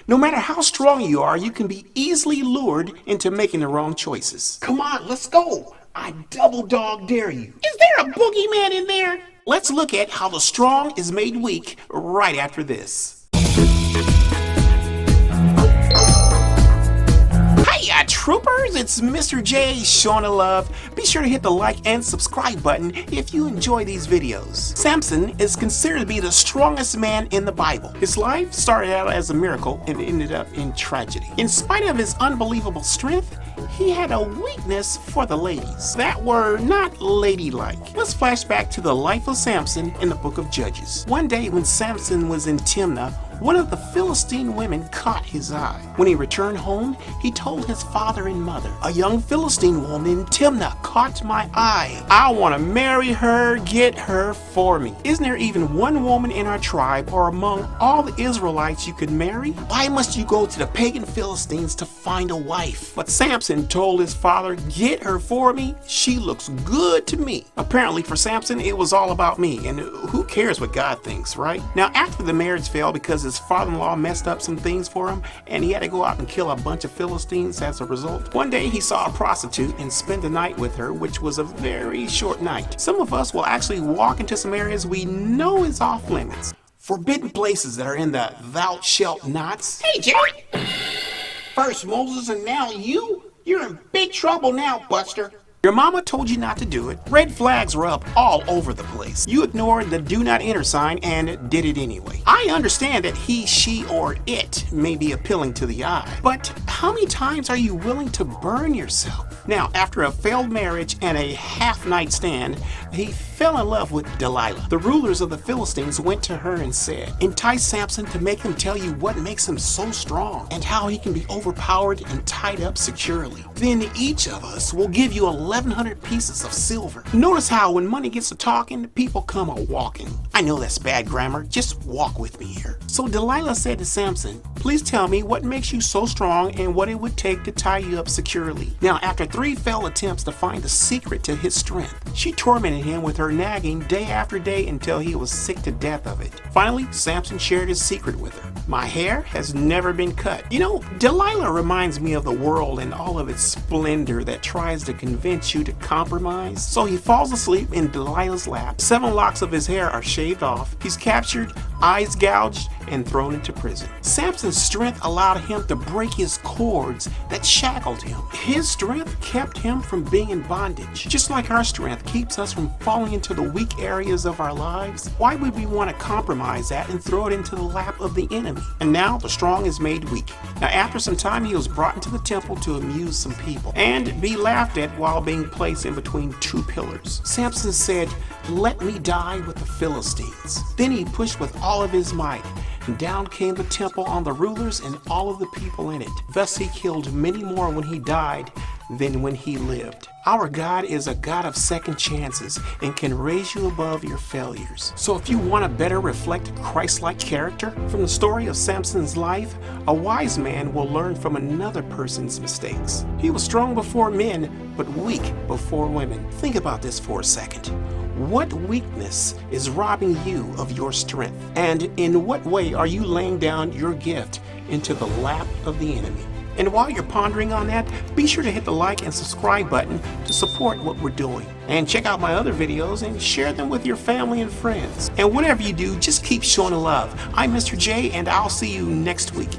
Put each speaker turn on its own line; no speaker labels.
No matter how strong you are, you can be easily lured into making the wrong choices.
Come on, let's go. I double dog dare you.
Is there a boogeyman in there? Let's look at how the strong is made weak right after this. Hiya, troopers! It's Mr. J, showing the love. Be sure to hit the like and subscribe button if you enjoy these videos. Samson is considered to be the strongest man in the Bible. His life started out as a miracle and ended up in tragedy. In spite of his unbelievable strength, he had a weakness for the ladies that were not ladylike. Let's flash back to the life of Samson in the book of Judges. One day when Samson was in Timnah, one of the Philistine women caught his eye. When he returned home, he told his father and mother, "A young Philistine woman in Timnah caught my eye. I want to marry her, get her for me." Isn't there even one woman in our tribe or among all the Israelites you could marry? Why must you go to the pagan Philistines to find a wife? But Samson told his father, "Get her for me. She looks good to me." Apparently for Samson, it was all about me, and who cares what God thinks, right? Now after the marriage failed because his father-in-law messed up some things for him and he had to go out and kill a bunch of Philistines as a result, one day he saw a prostitute and spent the night with her, which was a very short night. Some of us will actually walk into some areas we know is off limits. Forbidden places that are in the thou shalt nots.
Hey, Jerry. First Moses and now you? You're in big trouble now, Buster.
Your mama told you not to do it. Red flags were up all over the place. You ignored the do not enter sign and did it anyway. I understand that he, she, or it may be appealing to the eye, but how many times are you willing to burn yourself? Now, after a failed marriage and a half-night stand, he fell in love with Delilah. The rulers of the Philistines went to her and said, "Entice Samson to make him tell you what makes him so strong and how he can be overpowered and tied up securely. Then each of us will give you 1,100 pieces of silver." Notice how when money gets to talking, people come a-walking. I know that's bad grammar, just walk with me here. So Delilah said to Samson, "Please tell me what makes you so strong and what it would take to tie you up securely." Now after 3 failed attempts to find the secret to his strength, she tormented him with her nagging day after day until he was sick to death of it. Finally, Samson shared his secret with her. "My hair has never been cut." You know, Delilah reminds me of the world and all of its splendor that tries to convince you to compromise. So he falls asleep in Delilah's lap. 7 locks of his hair are shaved off. He's captured, eyes gouged, and thrown into prison. Samson's strength allowed him to break his cords that shackled him. His strength kept him from being in bondage. Just like our strength keeps us from falling into the weak areas of our lives, why would we want to compromise that and throw it into the lap of the enemy? And now the strong is made weak. Now after some time he was brought into the temple to amuse some people and be laughed at while being placed in between 2 pillars. Samson said, "Let me die with the Philistines." Then he pushed with all of his might, and down came the temple on the rulers and all of the people in it. Thus he killed many more when he died than when he lived. Our God is a God of second chances and can raise you above your failures. So if you want to better reflect Christ-like character from the story of Samson's life, a wise man will learn from another person's mistakes. He was strong before men, but weak before women. Think about this for a second. What weakness is robbing you of your strength? And in what way are you laying down your gift into the lap of the enemy? And while you're pondering on that, be sure to hit the like and subscribe button to support what we're doing. And check out my other videos and share them with your family and friends. And whatever you do, just keep showing love. I'm Mr. J, and I'll see you next week.